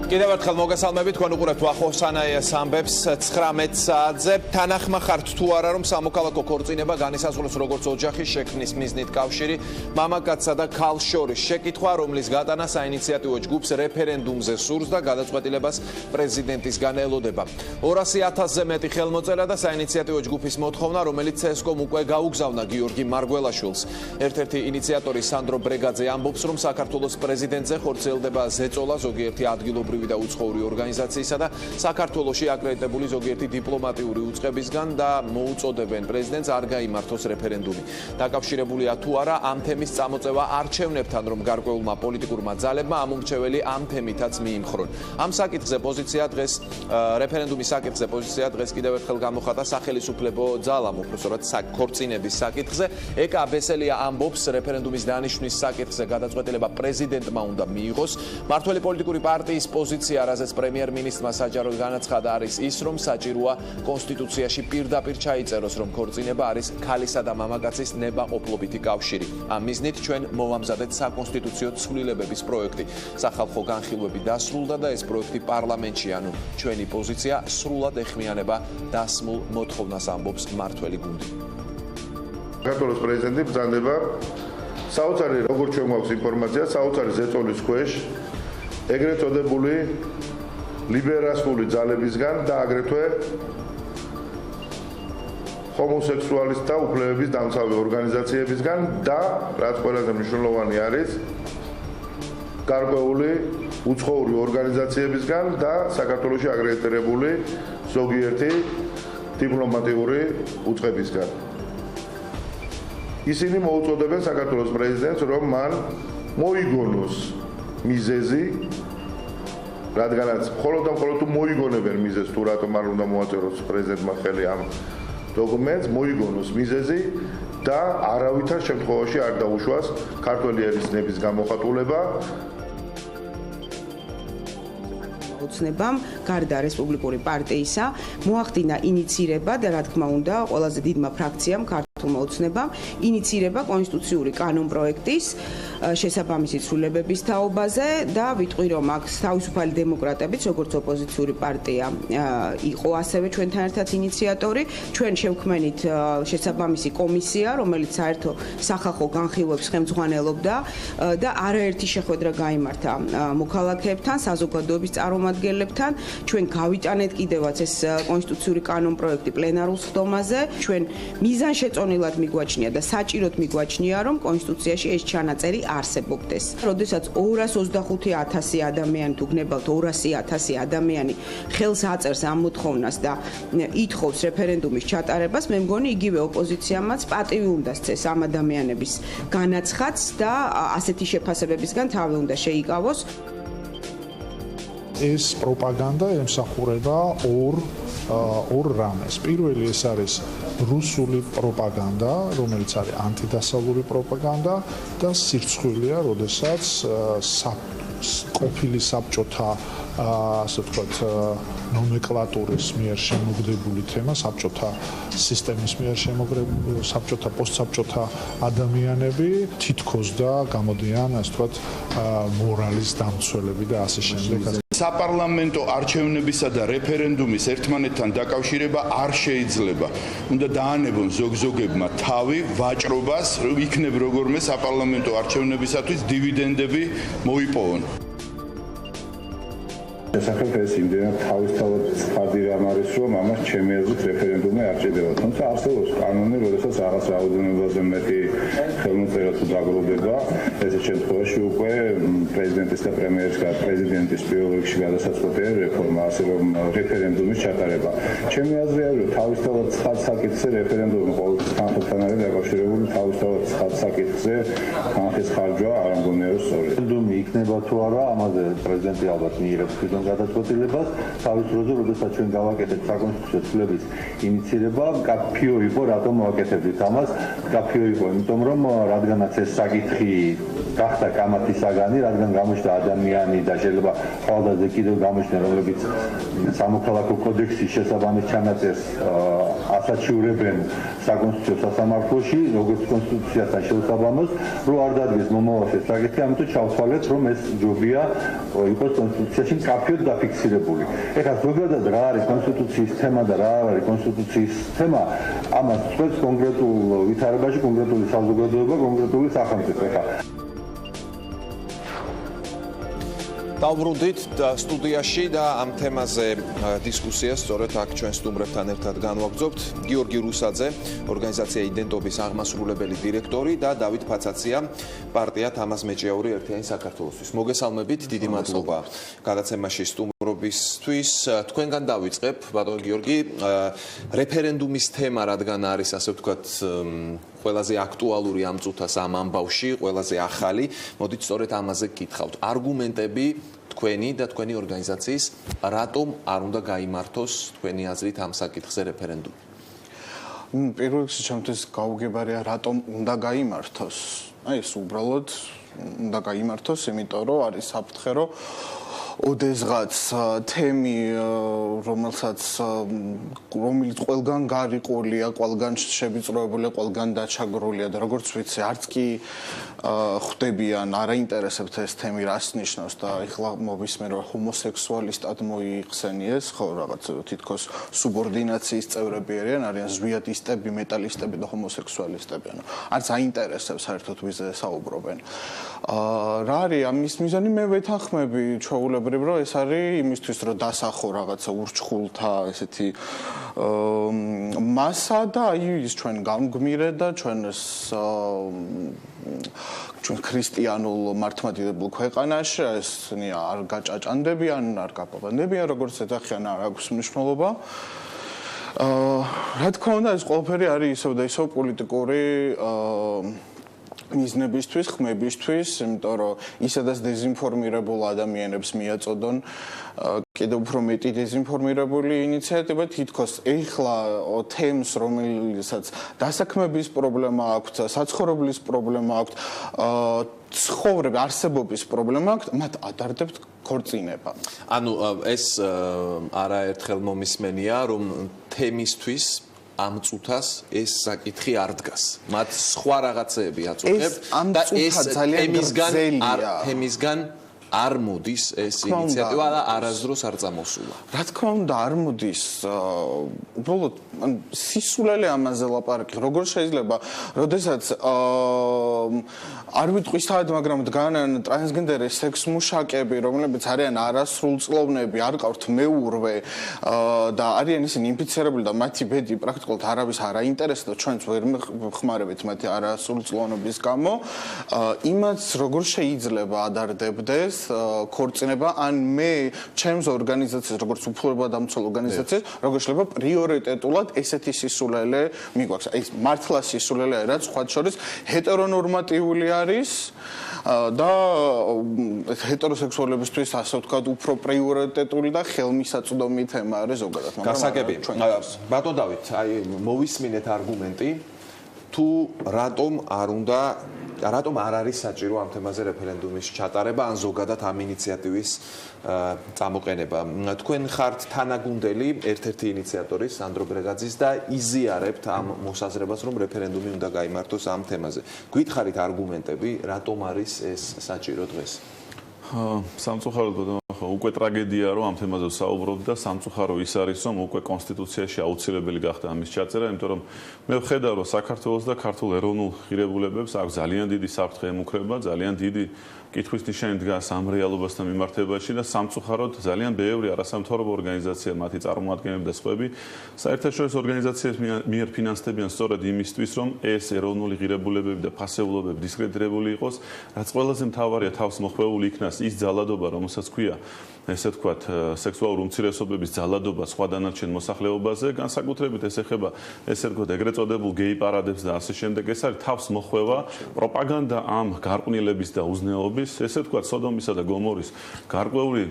კიდევ ერთხელ მოგესალმებით, თქვენ უყურებთ ვახოსანაიას ამბებს 19 საათზე. თანახმა ხართ თუ არა, რომ სამოქალაქო ქორწინება განისაზღვროს როგორც ოჯახის შექმნის მიზნით კავშირი, მამაკაცსა და ქალს შორის შეკითხვა, რომლის გატანა საინიციატივო ჯგუფს რეფერენდუმზე სურს და გადაწყვეტილებას პრეზიდენტისგან ელოდება. 200,000-ზე მეტი ხელმოწერა და საინიციატივო ჯგუფის მოთხოვნა, რომელიც CSKOM უკვე გაუგზავნა გიორგი მარგველაშვილს. ერთ-ერთი ინიციატორი სანდრო ბრეგაძე ამბობს, რომ საქართველოს პრეზიდენტზე ხორციელდება ზეწოლა ზოგიერთი ადგილობრივი და უცხოური ორგანიზაციისა და საქართველოში აკრედიტებული ზოგიერთი დიპლომატიური უწყებისგან და მოუწოდებენ პრეზიდენტს არ გაიმართოს რეფერენდუმი. დაკავშირებულია თუ არა ამ თემის წამოწევა არჩევნებთან, რომ გარკვეულმა პოლიტიკურმა ძალებმა ამ უმრჩეველი ამ თემითაც მიიმხრონ. ამ საკითხზე პოზიცია დღეს რეფერენდუმის საკითხზე პოზიცია დღეს კიდევ ერთხელ გამოხატა სახელმწიფო ძალამ, უბრალოდ ქორწინების საკითხზე. ეკა ბესელია ამბობს, რეფერენდუმის დანიშვნის საკითხზე გადაწყვეტილება პრეზიდენტმა უნდა მიიღოს. მართველი პოლიტიკური პარტიის პოზიცია, რაზეც პრემიერ-მინისტრმა საჯაროდ განაცხადა, არის ის, რომ საჭიროა კონსტიტუციაში პირდაპირ ჩაიწეროს, რომ ქორწინება არის ქალისა და მამაკაცის ნებაყოფლობითი კავშირი. ამ მიზნით ჩვენ მოვამზადეთ საკონსტიტუციო ცვლილებების პროექტი. სახალხო განხილვები დასრულდა და ეს პროექტი პარლამენტში, ანუ ჩვენი პოზიცია სრულად ეხმიანება დასმულ მოთხოვნას, ამბობს მართველი გუნდი. საქართველოს პრეზიდენტი ბრძანდება საოცარი, როგორც ჩვენ გვაქვს ინფორმაცია, საოცარი ზეწოლის ქვეშ ეგრეთ წოდებული ლიბერალური ძალებისგან და აგრეთვე ჰომოსექსუალისტთა უფლებების დამცავი ორგანიზაციებისგან და რაც ყველაზე მნიშვნელოვანი არის, გარკვეული უცხოური ორგანიზაციებისგან და საქართველოში აკრედიტებული ზოგიერთი დიპლომატიური უწყებისგან. ისინი მოუწოდებენ საქართველოს პრეზიდენტს, რომ მან მოიგონოს მიზეზი, რადგანაც მხოლოდ თუ მოიგონებენ მიზეზს, თუ რატომ არ უნდა მოაწეროს პრეზიდენტმა ხელი ამ დოკუმენტს, მოიგონოს მიზეზი და არავითარ შემთხვევაში არ დაუშვას ქართველი ერისნების გამოხატულება. ოცნებამ გარდა რესპუბლიკური პარტიისა მოახდინა ინიცირება და რა თქმა უნდა ყველაზე დიდმა ფრაქციამ ქართულმა ოცნებამ ინიცირება კონსტიტუციური კანონპროექტის შესაბამისი ცვლილებების თაობაზე და ვიტყვი რომ აქ თავისუფალი დემოკრატებიც როგორც ოპოზიციური პარტია იყო ასევე ჩვენთან ერთად ინიციატორი. ჩვენ შევქმნით შესაბამისი კომისია, რომელიც საერთო სახალხო განხილვებს ხელმძღვანელობდა და არაერთი შეხვედრა გაიმართა მოქალაქეებთან, საზოგადოების წარმომადგენლებთან. ჩვენ გავიტანეთ კიდევაც ეს კონსტიტუციური კანონპროექტი პლენარულ სხდომაზე. ჩვენ მიზანშეწონილად მიგვაჩნია და საჭიროდ მიგვაჩნია, რომ კონსტიტუციაში ეს ჩანაწერი არსებობდეს. როდესაც 225,000 ადამიანი თუ გნებავთ 200,000 ადამიანი ხელს აწერს ამ მოთხოვნას და ითხოვს რეფერენდუმის ჩატარებას, მე მგონი იგივე ოპოზიციამაც პატივი უნდა სცეს ამ ადამიანების განაცხადს და ასეთი შეფასებებისგან თავი უნდა შეიკავოს. ეს პროპაგანდა ემსახურება ორ რამეს. პირველი ეს არის რუსული პროპაგანდა, რომელიც არის ანტიდასავლური პროპაგანდა და სირცხვილია, როდესაც ყოფილი საბჭოთა ასე ვთქვათ ნომენკლატურის მიერ შემოგდებული თემა, საბჭოთა სისტემის მიერ შემოგდებული საბჭოთა პოსტსაბჭოთა ადამიანები თითქოს და გამოდიან ასე ვთქვათ მორალის დამცველები და ასე შემდეგ. საპარლამენტო არჩევნებისა და რეფერენდუმის ერთმანეთთან დაკავშირება არ შეიძლება. უნდა დაანებონ ზოგ-ზოგებმა თავი ვაჭრობას, იქნებ როგორმე საპარლამენტო არჩევნებისათვის დივიდენდები მოიპოვონ. შესახებ ეს იმდენად თავისთავად ცხადი რამ არის, რომ ამას ჩემი აზრით რეფერენდუმი არ ჭირდება. თუმცა არსებობს კანონი, როდესაც რაღაც რაოდენობაზე მეტი ხელმოწერა თუ დაგროვდება, ესეთ შემთხვევაში უკვე პრეზიდენტის და პრემიერის პირველ რიგში გადასაწყვეტია რეფორმა, ასე რომ რეფერენდუმის ჩატარება. ჩემი აზრი არის, რომ თავისთავად ცხად საკითხზე რეფერენდუმი ყოველთვის თანხმობთან არის დაკავშირებული, თავისთავად ცხად საკითხზე თანხის ხარჯვა არ მგონია რომ სწორია. რეფერენდუმი იქნება თუ არა, ამაზე პრეზიდენტი ალბათ მიიღებს გადაწყვეტილებას. თავის დროზე, როდესაც ჩვენ გავაკეთებთ საკონსტიტუციო ცვლილების ინიცირება, კაფიო იყო, რატომ ვაკეთებდით ამას? კაფიო იყო, იმიტომ რომ რადგანაც ეს საკითხი გახდა კამათი საგანი, რადგან გამოჩნდა ადამიანი და შეიძლება ხვალდაზე კიდევ გამოჩნდნენ, რომლებიც სამოქალაქო კოდექსის შესაბამის ჩანაწერს ასაჩივრებენ საკონსტიტუციო სასამართლოში, როგორც კონსტიტუციასთან შეუსაბამოს, რომ არ დადგეს მომავალში საკითხი, ამიტომ ჩავთვალეთ, რომ ეს ჯობია იყოს კონსტიტუციაში მკაფიოდ დაფიქსირებული. ეხლა ზოგადად რა არის კონსტიტუციის თემა და რა არის კონსტიტუციის თემა, ამას წვეთს კონკრეტულ ვითარებაში კონკრეტული საზოგადოება, კონკრეტული სახელმწიფო. დავბრუნდით სტუდიაში და ამ თემაზე დისკუსიას სწორედ აქ ჩვენ სტუმრებთან ერთად განვაგრძობთ. გიორგი რუსაძე, ორგანიზაცია იდენტობის აღმასრულებელი დირექტორი და დავით ფაცაცია, პარტია თამაზ მეჭიაური ერთიანი საქართველოსთვის. მოგესალმებით, დიდი მადლობა გადაცემაში სტუმრობისთვის. თქვენგან დავიწყებ, ბატონო გიორგი, რეფერენდუმის თემა რადგან არის, ასე ვთქვათ, ყველაზე აქტუალური ამ წუთას ამ ამბავში, ყველაზე ახალი, მოდით სწორედ ამაზე გკითხავთ. არგუმენტები თქვენი და თქვენი ორგანიზაციის რატომ არ უნდა გაიმართოს თქვენი აზრით ამ საკითხზე რეფერენდუმი? პირველ რიგში ჩემთვის გაუგებარია რატომ უნდა გაიმართოს. ეს უბრალოდ უნდა გაიმართოს, იმიტომ რომ არის საფრთხე, რომ ოდესღაც თემი, რომელიც ყველგან გარიყულია, ყველგან შევიწროებულია, ყველგან დაჩაგრულია და როგორც ვიცი, არც კი ხვდებიან, არაინტერესებთ ეს თემი რას ნიშნავს და ეხლა მოვისმენ რომ ჰომოსექსუალისტად მოიხსენიეს, ხო, რაღაც თითქოს სუბორდინაციის წევრები არიან ზვიადისტები, მეტალისტები და ჰომოსექსუალისტები, ანუ არც აინტერესებს საერთოდ ვიზე საუბრობენ. რა არის ამის მიზანი? მე ვეთანხმები ჩვეულებრივ, რომ ეს არის იმისთვის, რომ დასახო რაღაცა ურჩხულთა ესეთი მასა და აი ის ჩვენ გამგმირე და ჩვენ ქრისტიანულ მართლმადიდებელ ქვეყანაში ესნი არ გაჭაჭანდებიან, არ გაპაპანდებიან, როგორც ეძახიან, არ აქვს მნიშვნელობა. რა თქმა უნდა, ეს ყველაფერი არის ისევ და ისევ პოლიტიკური მიზნებისთვის, ხმებისთვის, იმიტომ რომ ისედაც დეზინფორმირებულ ადამიანებს მიაწოდონ კიდევ უფრო მეტი დეზინფორმირებული ინიციატივა, თითქოს ეხლა თემს, რომელსაც დასაქმების პრობლემა აქვს, საცხოვრებლის პრობლემა აქვს, ცხოვრების არსებობის პრობლემა აქვს, მათ ადარდებთ ქორწინება. ანუ ეს არაერთხელ მომისმენია, რომ თემისთვის ამ წუთას ეს საკითხი არ დგას. მათ სხვა რაღაცეები აწუხებთ და ეს თემისგან არ მოდის ეს ინიციატივა და არასდროს არ წამოსულა. რა თქმა უნდა, არ მოდის. უბრალოდ სისულელე ამაზე ლაპარაკი. როგორ შეიძლება, როდესაც არ ვიტყვი სად, მაგრამ დგანან ტრანსგენდერი სექსმუშაკები, რომლებიც არიან არასრულწლოვნები, არ ყავთ მეურვე და არიან ისინი ინფიცირებული და მათი ბედი პრაქტიკულად არავის არ აინტერესებს და ჩვენც ვერ ხმარებით მათი არასრულწლოვნობის გამო, იმას როგორ შეიძლება ადარდებდეს ქორწინება, ან მე ჩემს ორგანიზაციას, როგორც უფლებადამცველ ორგანიზაციას, როგორ შეიძლება პრიორიტეტულად ესეთი სისულელე მიგვაქვს. ეს მართლა სისულელეა, რაც სხვა შორის ჰეტერონორმატიული არის და ჰეტეროსექსუალებისთვის, ასე ვთქვათ, უფრო პრიორიტეტული და ხელმისაწვდომი თემა არის ზოგადად. გასაგები. ბატონ დავით, აი მოვისმინეთ არგუმენტი, თუ რატომ არ არის საჭირო ამ თემაზე რეფერენდუმის ჩატარება ან ზოგადად ამ ინიციატივის წამოყენება. თქვენ ხართ თანაგუნდელი ერთ-ერთი ინიციატორის სანდრო ბრეგაძის და იზიარებთ ამ მოსაზრებას, რომ რეფერენდუმი უნდა გაიმართოს ამ თემაზე. გვითხარით არგუმენტები, რატომ არის ეს საჭირო დღეს? სამწუხაროდ უკვე ტრაგედია რომ ამ თემაზე საუბრობთ და სამწუხარო ის არის რომ უკვე კონსტიტუციაში აუცილებელი გახდა ამის ჩაწერა, იმიტომ რომ მე ვხედავ რომ საქართველოს და ქართულ ეროვნულ ღირებულებებს აქვს ძალიან დიდი საფრთხე ემუქრება, ძალიან დიდი კითხვის ნიშანი დგას ამ რეალობასთან მიმართებაში და სამწუხაროდ ძალიან ბევრი არასამთავრობო ორგანიზაცია, მათი წარმომადგენლები და სხვები საერთაშორისო ორგანიზაციების მიერ ფინანსდებიან სწორედ იმისთვის, რომ ეს ეროვნული ღირებულებები და ფასეულობები დისკრედიტირებული იყოს, რაც ყველაზე მთავარია თავს მოხვეული იქნას ის ძალადობა, რომელსაც ქვია ესე ვთქვათ, სექსუალური უმცირესობების ძალადობა სხვა დანარჩენ მოსახლეობაზე, განსაკუთრებით ეს ეხება ესე ვთქვათ, ეგრეთ წოდებულ გეი პარადებს და ასე შემდეგ. ეს არის თავს მოხვევა პროპაგანდა ამ გარყვნილების და უზნეობის, ესე ვთქვათ, სოდომისა და გომორის გარკვეული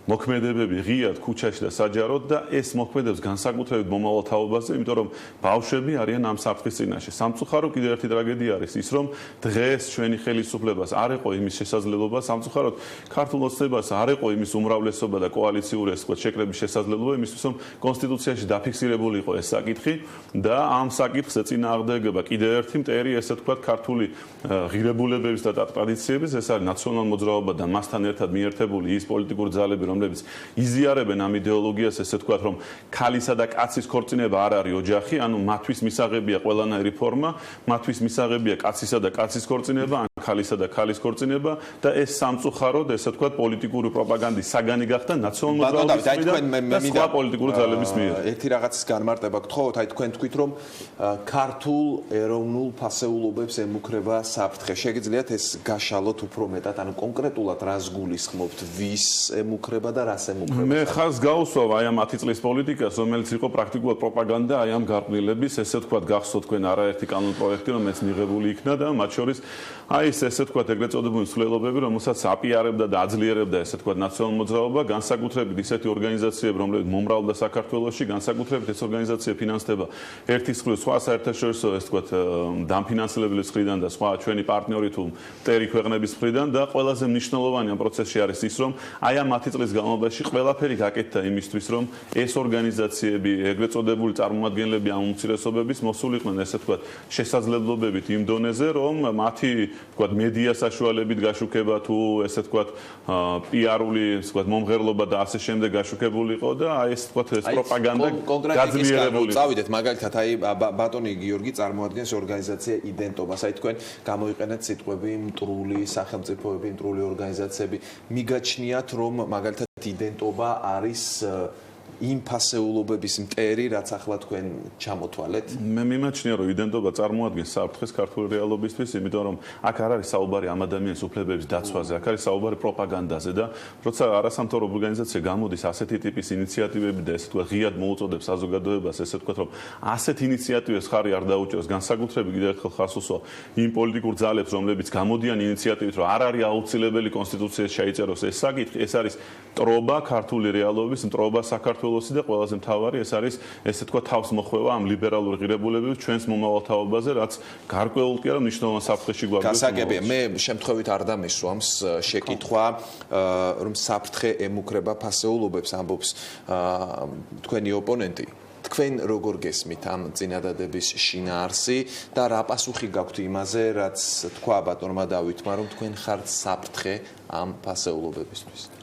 მოქმედებები ღიად ქუჩაში და საჯაროდ და ეს მოქმედებს განსაკუთრებით მომავალ თაობაზე, იმიტომ რომ ბავშვები არიან ამ საფრთხის წინაშე. სამწუხარო კიდევ ერთი ტრაგედია არის ის, რომ დღეს ჩვენი ხელისუფლებას არ ეყო იმის შესაძლებლობა, სამწუხაროდ ქართულ ოცნებას არ ეყო იმის უმრავლესობა და კოალიციური ეს თქვა შეკრების შესაძლებლობა იმისთვის, რომ კონსტიტუციაში დაფიქსირებული იყო ეს საკითხი და ამ საკითხს ეწინააღმდეგება კიდევ ერთი მტერი, ესე თქვა ქართული ღირებულებების და ტრადიციების, ეს არის ნაციონალურ მოძრაობა და მასთან ერთად მიერთებული ის პოლიტიკური ძალები, რომლებიც იზიარებენ ამ იდეოლოგიას, ესე თქვა, რომ ქალისა და კაცის ქორწინება არ არის ოჯახი, ანუ მათთვის მისაღებია ყველანაირი ფორმა, მათთვის მისაღებია კაცისა და კაცის ქორწინება, ან ქალისა და ქალის ქორწინება და ეს სამწუხაროდ, ესე თქვა, პოლიტიკური პროპაგანდის საგანი გახდა ნაციონალურ მოძრაობის და სხვა პოლიტიკური ძალების მიერ. ერთი რაღაცის განმარტება გთხოვთ, აი თქვენ თქვით, რომ ქართულ ეროვნულ ფასეულობებს ემუქრება საფრთხე. შეგიძლიათ ეს გაშალოთ უფრო მეტად, ანუ კონკრეტულად რას გულისხმობთ, ვის ემუქრება და რას ემუქრება? მე ხაზს გავუსვავ აი ამ 10 წლის პოლიტიკას, რომელიც იყო პრაქტიკულად პროპაგანდა აი ამ გარყვნილების, ესე ვთქვათ, გახსოვთ თქვენ არაერთი კანონ პროექტი, რომელიც მიღებული იქნა და მათ შორის აი ეს ესე ვთქვათ, ეგრეთ წოდებული მსვლელობები, რომელსაც აპიარებდა და აძლიერებდა ესე ვთქვათ ნაციონალურ მოძრაობა, განსაკუთრებით ისეთი ორგანიზაციები, რომლებიც მომრავლდა საქართველოში, განსაკუთრებით ეს ორგანიზაცია ფინანსდება ერთის მხრივ სხვა საერთაშორისო ეს ვთქვათ დამფინანსებლების მხრიდან და სხვა ჩვენი პარტნიორი თუ მტერი ქვეყნების მხრიდან და ყველაზე მნიშვნელოვანი ამ პროცესში არის ის, რომ აი ამ 10 წლის განმავლობაში ყველაფერი გაკეთდა იმისთვის, რომ ეს ორგანიზაციები, ეგრეთ წოდებული წარმომადგენლები ამ უმცირესობების მოსულიყვნენ ესე ვთქვათ შესაძლებლობებით იმ დონეზე, რომ მათი ვთქვათ მედია საშუალებით გაშუქება თუ ესე ვთქვათ პიარული ესე ვთქვათ მომღერლობა და ასე შემდეგ გაშუქებულიყო და აი ეს ვთქვათ ეს პროპაგანდა გაძლიერებული. წავიდეთ მაგალითად აი ბატონი გიორგი წარმოადგენს ორგანიზაცია იდენტობას. აი თქვენ გამოიყენეთ სიტყვები მტრული სახელმწიფოები, მტრული ორგანიზაციები. მიგაჩნიათ რომ მაგალითად იდენტობა არის იმ ფასეულობების მტერი, რაც ახლა თქვენ ჩამოთვალეთ? მე მიმაჩნია, რომ იდენტობა წარმოადგენს საფრთხეს ქართული რეალობისთვის, იმიტომ რომ აქ არ არის საუბარი ამ ადამიანის უფლებების დაცვაზე, აქ არის საუბარი პროპაგანდაზე და როცა არასამთავრობო ორგანიზაცია გამოდის ასეთი ტიპის ინიციატივები და ესე თქვა ღიად მოუწოდებს საზოგადოებას, ესე თქვა, რომ ასეთ ინიციატივებს ხარი არ დაუჭერს, განსაკუთრებით კიდევ ერთხელ ხარს უსვავ იმ პოლიტიკურ ძალებს, რომლებიც გამოდიან ინიციატივით, რომ არ არის აუცილებელი კონსტიტუციაში შეიწეროს ეს საკითხი, ეს არის მტრობა ქართული რეალობის, მტრობა საქართველოს და ყველაზე მთავარი ეს არის ესე თქვა თავს მოხვევა ამ ლიბერალური ღირებულებების ჩვენს მომავალ თაობაზე, რაც გარკვეულ კი არა მნიშვნელოვან საფრთხეში გვაქვს. გასაგებია, მე შემთხვევით არ დამისვამს შეკითხვა, რომ საფრთხე ემუქრება ფასეულობებს, ამბობს თქვენი ოპონენტი. თქვენ როგორ გესმით ამ წინადადების შინაარსი და რა პასუხი გაქვთ იმაზე, რაც თქვა ბატონმა დავითმა, რომ თქვენ ხართ საფრთხე ამ ფასეულობებისთვის?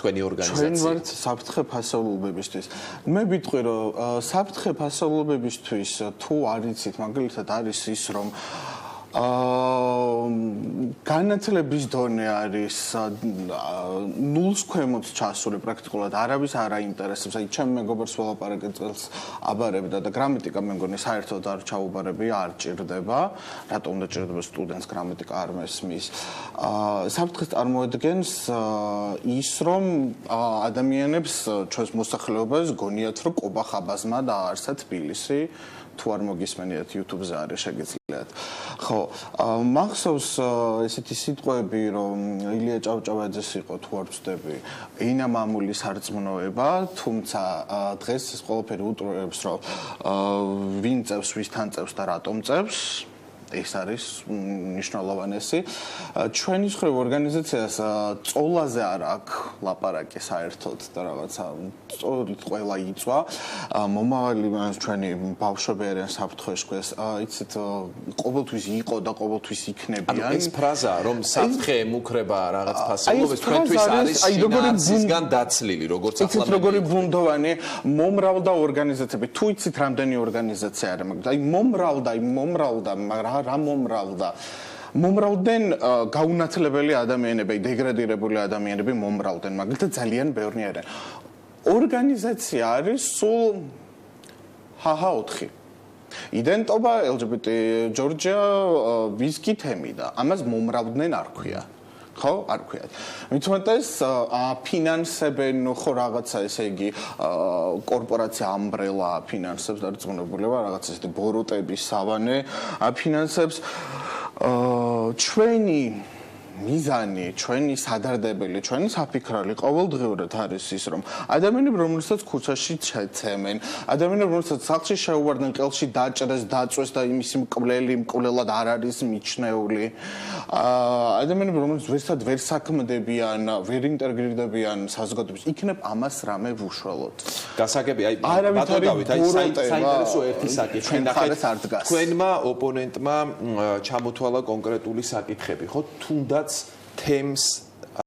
თქვენი ორგანიზაცია. ჩვენ ვართ საფრთხე ფასეულობებისთვის. მე ვიტყვი, რომ საფრთხე ფასეულობებისთვის თუ არ იცით, მაგალითად არის ის, რომ განათლების დონე არის ნულს ქვემოთ ჩასული პრაქტიკულად არავის არ აინტერესებს. აი ჩემ მეგობარს ველაპარაკე წელს აბარებდა და გრამატიკა მე მგონი საერთოდ არ ჩაუბარებია, არ ჭირდება. რატომ უნდა ჭირდება სტუდენტს გრამატიკა არ მესმის? საფრთხეს წარმოადგენს ის, რომ ადამიანებს ჩვენს მოსახლეობას გონიათ, რომ ყობა-ხაბაზმა დააარსა თბილისი. თუ არ მოგისმენიათ YouTube-ზე არის შეგიძლიათ. ხო, მახსოვს ესეთი სიტყვები, რომ ილია ჭავჭავაძეს იყო თუ არ ვცდები, ენა მამულის არწმუნოება, თუმცა დღეს ეს ყველაფერი უტრებს, რომ ვინ წევს, ვისთან წევს და რატომ წევს. ეს არის მნიშვნელოვანესი. ჩვენი ხრივ ორგანიზაციას წოლაზე არ აქვს ლაპარაკი საერთოდ და რაღაცა სწორედ ყველა იწვა. მომავალი ჩვენი ბავშვები არიან საფრთხეში, იცით, ყოველთვის იყო და ყოველთვის იქნებიან. ანუ ეს ფრაზა, რომ საფრთხე ემუქრება რაღაც ფასეულობებს, თქვენთვის არის შინაარსისგან დაცლილი, როგორც ახლა. იცით, როგორი ბუნდოვანი მომრავლდა ორგანიზაციები. თუ იცით, რამდენი ორგანიზაცია არის, აი მომრავლდა, მაგრამ რა მომრავლდა? მომრავლდნენ გაუნათლებელი ადამიანები, დეგრადირებული ადამიანები მომრავლდნენ, მაგალითად ძალიან ბევრი არიან. ორგანიზაცია არის სულ HH4. იდენტობა LGBT ჯორჯია ვისკი თემი და ამას მომრავლდნენ არ ქვია. ხო, არ ქვიათ. მithumetes ფინანსებენ ხო რაღაცა ესე იგი კორპორაცია Umbrella ფინანსებს და რწმუნებულება რაღაცა ესეთი ბოროტების სავანე ფინანსებს ჩვენი მიზანი, ჩვენი სადარდებელი, ჩვენი საფიქრალი ყოველდღიურად არის ის, რომ ადამიანები, რომელსაც ქუჩაში ჩეცემენ, ადამიანები, რომელსაც სახლში შეუვარდნენ, ყელში დაჭრეს, დაწვეს და იმისი მკვლელად არ არის მიჩნეული. ადამიანები, რომელსაც ვერსად ვერ საქმდებიან, ვერ ინტეგრირდებიან საზოგადოებას, იქნებ ამას რამე ვუშველოთ. გასაგები, აი ბატონ დავით, აი საინტერესო ერთი საკითხი ნახეთ. თქვენმა ოპონენტმა ჩამოთვალა კონკრეტული საკითხები, ხო? თუნდაც თემს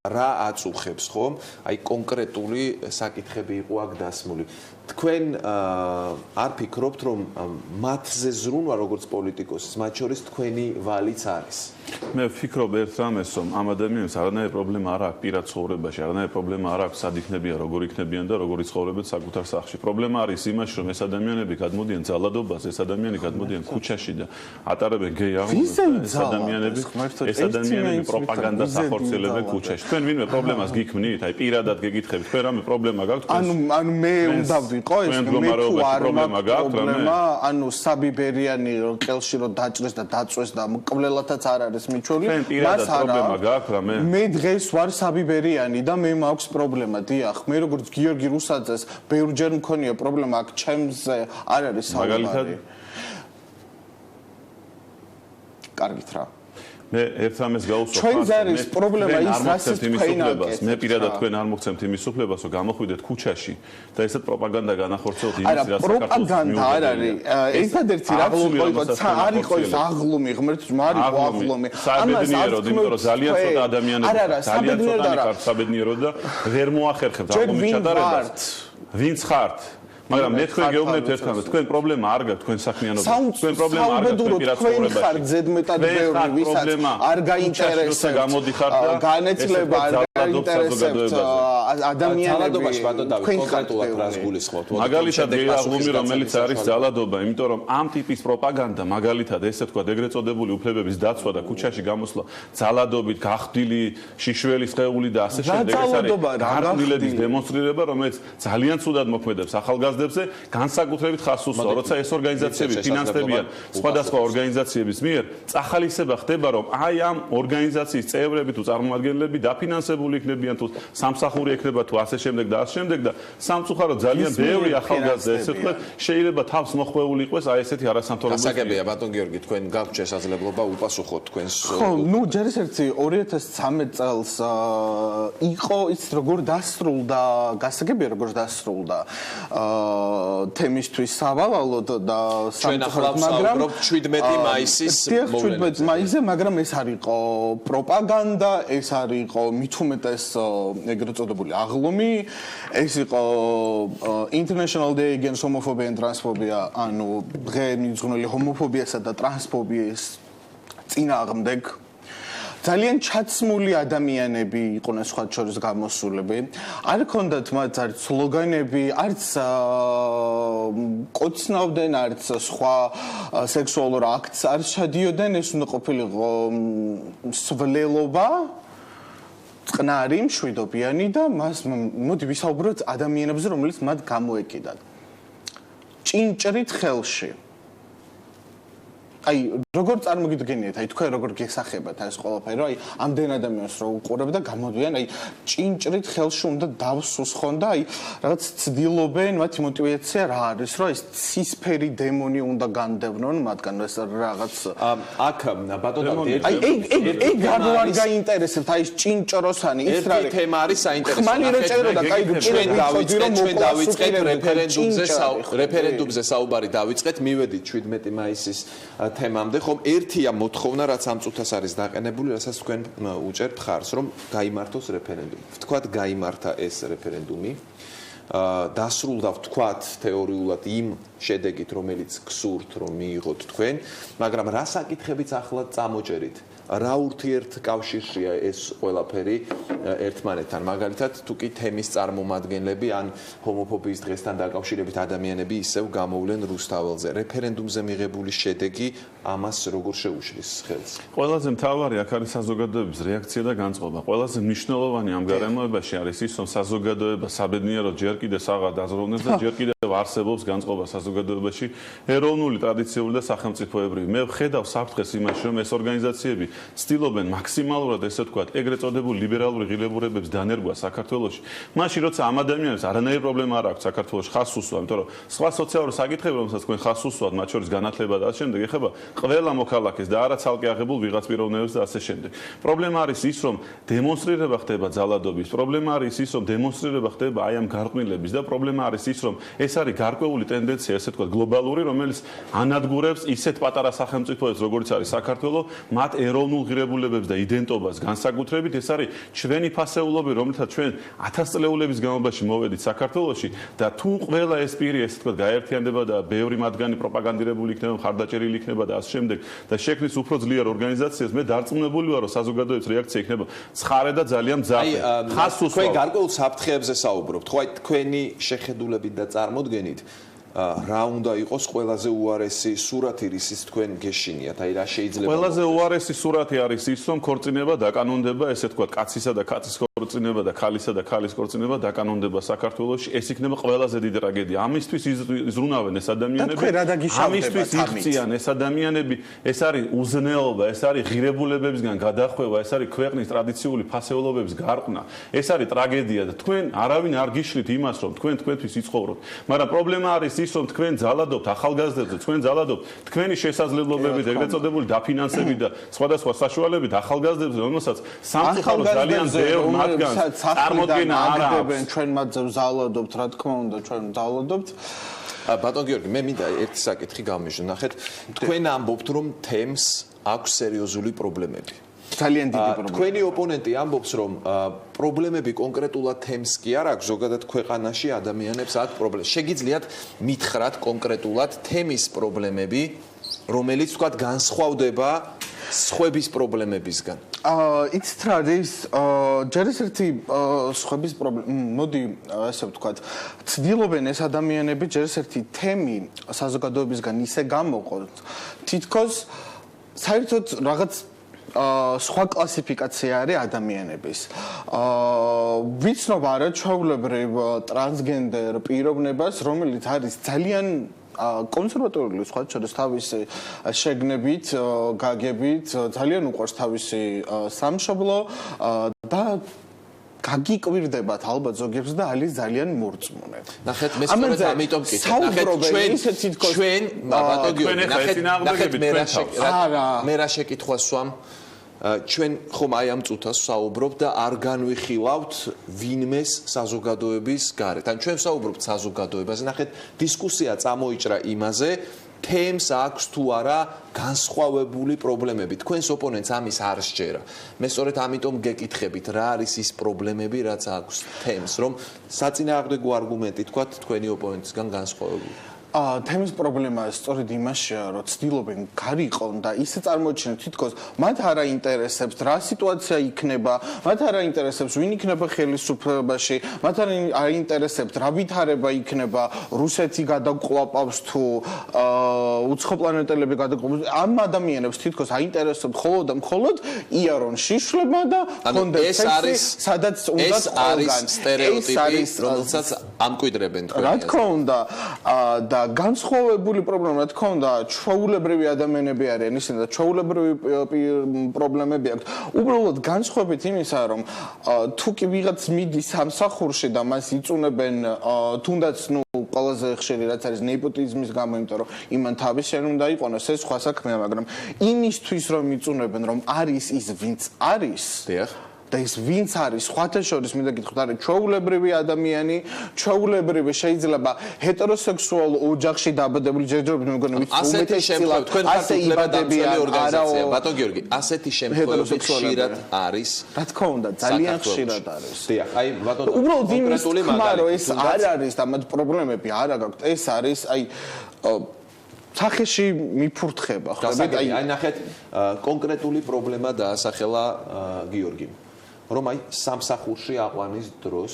რა აწუხებს, ხო? აი კონკრეტული საკითხები იყო აქ დასმული. თქვენ არ ფიქრობთ, რომ მათზე ზრუნვა როგორც პოლიტიკოსის, მათ შორის თქვენი ვალიც არის? მე ვფიქრობ ერთ რამეს, რომ ამ ადამიანებს არანაირი პრობლემა არ აქვს პირად ცხოვრებაში, არანაირი პრობლემა არ აქვს სად იქნებიან, როგორ იქნებიან და როგორ იცხოვრებენ საკუთარ სახლში. პრობლემა არის იმაში, რომ ეს ადამიანები გადმოდიან ძალადობაზე, ეს ადამიანები გადმოდიან ქუჩაში და ატარებენ გეი აღლუმებს. ეს ადამიანები პროპაგანდას ახორციელებენ ქუჩაში. თქვენ ვინმე პრობლემას გიქმნით? აი პირადად გეკითხებით, თქვენ რამე პრობლემა გაქვთ? ანუ მე უნდა ვიყო ეს პრობლემა გაქვთ რამე? ანუ საბიბერიანი ყელში რომ დაჭრეს და დაწვეს და მკვლელათაც არ არის მიჩვეული, მას პრობლემა გაქვთ რამე? მე დღეს ვარ საბიბერიანი და მე მაქვს პრობლემა, დიახ, მე როგორც გიორგი რუსაძეს ბევრჯერ მქონია პრობლემა, აქ ჩემზე არ არის საუბარი. კარგით რა. მე ერთ რამეს გავუსვა. ჩვენს არის პრობლემა ის რასაც თქვენაკეთ. მე პირადად თქვენ არ მოგცემთ იმის უფლებას, რომ გამოხვიდეთ ქუჩაში და ესეთ პროპაგანდა განახორციელოთ იმის რაც საქართველოს პროპაგანდა არ არის. ერთადერთი რაც არ იყო ის აღლუმი, ღმერთს მარი აღლუმი. საბედნიეროდ, იმიტომ რომ ძალიან ცოტა ადამიანები ძალიან ცოტა ხართ საბედნიეროდ და ვერ მოახერხებთ აღლუმის ჩატარებას. ვინც ხართ? მაგრამ მე თქვენ გეუბნებთ ერთმანეთს, თქვენ პრობლემა არ გაქვთ თქვენ საქმიანობაში, თქვენ პრობლემა არ გაქვთ თქვენ პირად ცხოვრებაში. თქვენ ხართ ზედმეტად ბევრი, ვისაც არ გაინტერესებს განეცლება, არ გაინტერესებს ადამიანები. კონკრეტულად რას გულისხმობთ? მაგალითად გეაღლუმი, რომელიც არის ძალადობა, იმიტომ რომ ამ ტიპის პროპაგანდა, მაგალითად ესე თქვა ეგრეთ წოდებული უფლებების დაცვა და ქუჩაში გამოსვლა ძალადობით, გახდილი, შიშველი სხეული და ასე შემდეგ, ეს არის გახდილების დემონსტრირება, რომელიც ძალიან ცუდად მოქმედებს ახალგაზრდებზე, განსაკუთრებით ხას უსვამს, როცა ეს ორგანიზაციები ფინანსდებიან სხვადასხვა ორგანიზაციების მიერ, წახალისება ხდება, რომ აი ამ ორგანიზაციის წევრები თუ წარმომადგენლები დაფინანსებული იქნებიან თუ სამსახური ექნება თუ ასე შემდეგ და ასე შემდეგ და სამწუხაროდ ძალიან ბევრი ახალგაზრდა ესე ვთქვათ, შეიძლება თავს მოხვეული იყოს აი ესეთი არასამთავრობო. გასაგებია ბატონ გიორგი, თქვენ გაქვთ შესაძლებლობა უპასუხოთ თქვენს. ხო, ნუ ჯერისერთი 2013 წელს იყო ის როგორ დასრულდა, გასაგებია როგორ დასრულდა თემისთვის სავალალოდ და სამწუხაროდ მაგრამ 17 მაისის მოვლენაზე 17 მაისზე, მაგრამ ეს არ იყო პროპაგანდა, ეს არ იყო მithumetes ეგრეთ წოდებული აღლუმი, ეს იყო International Day Against Homophobia and Transphobia, ანუ დღე მიძღვნილი ჰომოფობიასა და ტრანსფობიის წინააღმდეგ. ძალიან ჩაცმული ადამიანები იყვნენ სხვა შორის გამოსულები. არ ქონდათ მათ არც სლოგანები, არც კოცნავდნენ, არც სხვა სექსუალურ აქტს არ შედიოდნენ, ეს უნდა ყოფილიყო სვლელობა, წყნარი, მშვიდობიანი და მას მოდი ვისაუბროთ ადამიანებზე, რომელიც მათ გამოეკიდათ. ჭინჭრით ხელში. აი როგორ წარმოგიდგენიათ, აი თქვენ როგორ გესახებათ ეს ყველაფერი, რომ აი ამდენ ადამიანს რო უყურებ და გამოდიან, აი ჭინჭრით ხელში უნდა დავსუსხონ და აი რაღაც ცდილობენ, მათი мотиваცია რა არის, რომ ეს ცისფერი დემონი უნდა განდევნონ მათგან ეს რაღაც აქ ბატონ დავით აი ეგ არ გაინტერესებთ, აი ეს ჭინჭროსანი ის რა ერთი თემა არის საინტერესო. ხმალი რო წერო და კაი ჩვენ დავიწყეთ რეფერენდუმზე საუბარი დავიწყეთ, მივედით 17 მაისის თემამდე, ხომ ერთია მოთხოვნა, რაც ამ წუთას არის დაყენებული, რასაც თქვენ უჭერთ ხარს, რომ გაიმართოს რეფერენდუმი. ვთქვათ, გაიმართა ეს რეფერენდუმი. დასრულდა ვთქვათ თეორიულად იმ შედეგით, რომელიც გსურთ, რომ მიიღოთ თქვენ, მაგრამ რა საკითხებიც ახლა წამოჭერით? რა ურთიერთკავშირშია ეს ყველაფერი ერთმანეთთან? მაგალითად, თუ კი თემის წარმომადგენლები ან ჰომოფობიის დღესთან დაკავშირებით ადამიანები ისევ გამოვლენ რუსთაველზე. რეფერენდუმზე მიღებული შედეგი ამას როგორ შეუშლის ხელს? ყველაზე მთავარი აქ არის საზოგადოების რეაქცია და განწყობა. ყველაზე მნიშვნელოვანი ამ გარემოებაში არის ის, რომ საზოგადოება საბედნიეროდ ჯერ კიდევ საღად აზროვნებს და ჯერ კიდევ არსებობს განწყობა საზოგადოებაში ეროვნული, ტრადიციული და სახელმწიფოებრივი. მე ვხედავ საფრთხეს იმაში, რომ ეს ორგანიზაციები ცდილობენ მაქსიმალურად ესე ვთქვათ, ეგრეთ წოდებულ ლიბერალური ღირებულებებს დანერგვა საქართველოში. მაშინ როცა ამ ადამიანებს არანაირი პრობლემა არ აქვს საქართველოში ხას უსვა, იმიტომ რომ სხვა სოციალური საკითხები, რომელსაც თქვენ ხას უსვათ, მათ შორის განათლება და ასე შემდეგ, ეხება ყველა მოქალაქეს და არა ცალკე აღებულ ვიღაც პიროვნებებს და ასე შემდეგ. პრობლემა არის ის, რომ დემონსტრირება ხდება ძალადობის, პრობლემა არის ის, რომ დემონსტრირება ხდება აი ამ გარყვნილების და პრობლემა არის ის, რომ ეს არის გარკვეული ტენდენცია, ესე ვთქვათ, გლობალური, რომელიც ანადგურებს ისეთ პატარა სახელმწიფოებს, როგორც არის საქართველო, მათ ეროვნულ ღირებულებებს და იდენტობას განსაკუთრებით. ეს არის ჩვენი ფასეულობი, რომელთაც ჩვენ 1000 წლეულების განმავლობაში მოვედით საქართველოში და თუ ყველა ეს პირი, ესე ვთქვათ, გაერთიანდება და ბევრი მათგანი პროპაგანდირებული იქნება, მხარდაჭერილი იქნება და ასე შემდეგ და შექმნის უფრო ძლიერ ორგანიზაციას, მე დარწმუნებული ვარ, რომ საზოგადოების რეაქცია იქნება ცხარე და ძალიან მძაფრი. ხას უსვამთ. თქვენ გარკვეულ საფრთხეებზე საუბრობთ, ხო? აი თქვენი შეხედულებით და წარმოდგენით რა უნდა იყოს ყველაზე უარესი სურათი, რისიც თქვენ გეშინიათ, აი რა შეიძლება ყველაზე უარესი სურათი არის ის, რომ ქორწინება დაკანონდება, ესე ვთქვათ, კაცისა და კაცის ქორწინება და ქალისა და ქალის ქორწინება დაკანონდება საქართველოში, ეს იქნება ყველაზე დიდი ტრაგედია. ამისთვის იზრუნავენ ეს ადამიანები. ამისთვის იღწიან ეს ადამიანები, ეს არის უზნეობა, ეს არის ღირებულებებისგან გადახვევა, ეს არის ქვეყნის ტრადიციული ფასეულობების გარყნა. ეს არის ტრაგედია და თქვენ არავინ არ გიშლით იმას, რომ თქვენ თქვენთვის იცხოვროთ. მაგრამ პრობლემა არის ის, რომ თქვენ ძალადობთ ახალგაზრდებზე, თქვენ ძალადობთ თქვენი შესაძლებლობებით, ეგრეთ წოდებული დაფინანსებით და სხვადასხვა საშუალებით ახალგაზრდებზე, რომელსაც სამწუხარო ძალიან ბევრ მათგანს წარმოდგენა არ აქვს. ჩვენ მათ ძალადობთ, რა თქმა უნდა, ჩვენ ძალადობთ. ბატონ გიორგი, მე მინდა ერთი საკითხი გამიჟო. ნახეთ, თქვენ ამბობთ, რომ თემს აქვს სერიოზული პრობლემები. ძალიან დიდი პრობლემა. თქვენი ოპონენტი ამბობს, რომ პრობლემები კონკრეტულად თემს კი არ აქვს, ზოგადად ქვეყანაში ადამიანებს აქვს პრობლემა. შეგიძლიათ მითხრათ კონკრეტულად თემის პრობლემები, რომელიც თქვათ განსხვავდება სხვების პრობლემებისგან. იცით რა არის? ჯერ ერთი სხვების პრობლემა, მოდი ასე ვთქვათ, ცდილობენ ეს ადამიანები ჯერ ერთი თემი საზოგადოებისგან ისე გამოყოთ, თითქოს საერთოდ რაღაც სხვა კლასიფიკაცია არის ადამიანების. ვიცნობ არაჩვეულებრივ ტრანსგენდერ პიროვნებას, რომელიც არის ძალიან კონსერვატორული სხვა შორის თავისი შეგნებით, გაგებით, ძალიან უყვარს თავისი სამშობლო და გაგიკვირდებათ ალბათ ზოგებს და არის ძალიან მორწმუნე. ნახეთ, მე სწორედ ამიტომ ვკითხე. ნახეთ, ჩვენ ბატონ გიორგი, ნახეთ მე რა შეკითხვას ვსვამ. ჩვენ ხომ აი ამ წუთას ვსაუბრობთ და არ განვიხილავთ ვინმეს საზოგადოების გარეთ. ან ჩვენ ვსაუბრობთ საზოგადოებაზე. ნახეთ, დისკუსია წამოიჭრა იმაზე, თემს აქვს თუ არა განსხვავებული პრობლემები. თქვენს ოპონენტს ამის არ სჯერა. მე სწორედ ამიტომ გეკითხებით, რა არის ის პრობლემები, რაც აქვს თემს, რომ საწინააღმდეგო არგუმენტი თქვათ თქვენი ოპონენტისგან განსხვავებული. თემის პრობლემა სწორედ იმაშია, რომ ცდილობენ გარიყონ და ისე წარმოჩინონ თითქოს მათ არ აინტერესებს რა სიტუაცია იქნება, მათ არ აინტერესებს ვინ იქნება ხელისუფლებაში, მათ არ აინტერესებს რა ვითარება იქნება, რუსეთი გადაყლაპავს თუ უცხოპლანეტელები გადაყლაპავს. ამ ადამიანებს თითქოს აინტერესებს მხოლოდ და მხოლოდ იარონ შიშვლება და კონდექს სადაც უნდა ეს არის სტერეოტიპი, რომელსაც ამკვიდრებენ თქვენ. რა თქმა უნდა და განსხვავებული პრობლემა, რა თქმა უნდა, ჩვეულებრივი ადამიანები არიან ისინი და ჩვეულებრივი პრობლემები აქვს. უბრალოდ განსხვავებით იმისა, რომ თუ კი ვიღაც მიდის სამსახურში და მას იწუნებენ თუნდაც ყველაზე ხშირი რაც არის ნეპოტიზმის გამო, იმიტომ რომ იმან თავის შენ უნდა იყონოს, ეს სხვა საქმეა, მაგრამ იმისთვის რომ იწუნებენ, რომ არის ის ვინც არის. დიახ. და ის ვინც არის სხვათა შორის მინდა გითხრათ არის ჩვეულებრივი ადამიანი, ჩვეულებრივი შეიძლება ჰეტეროსექსუალ ოჯახში დაბადებული ჯერჯერობით მეგონი ვიცი უმეტეს შემთხვევით თქვენ ხარჯებადამცველი ორგანიზაცია ბატონ გიორგი ასეთი შემთხვევები ხშირად არის რა თქმა უნდა ძალიან ხშირად არის დიახ აი ბატონ უბრალოდ იმის თქმა რომ ეს არ არის და მათ პრობლემები არ აქვს ეს არის აი სახეში მიფურთხება ხო აი ნახეთ კონკრეტული პრობლემა დაასახელა გიორგიმ რომ აი სამსახურში აყვანის დროს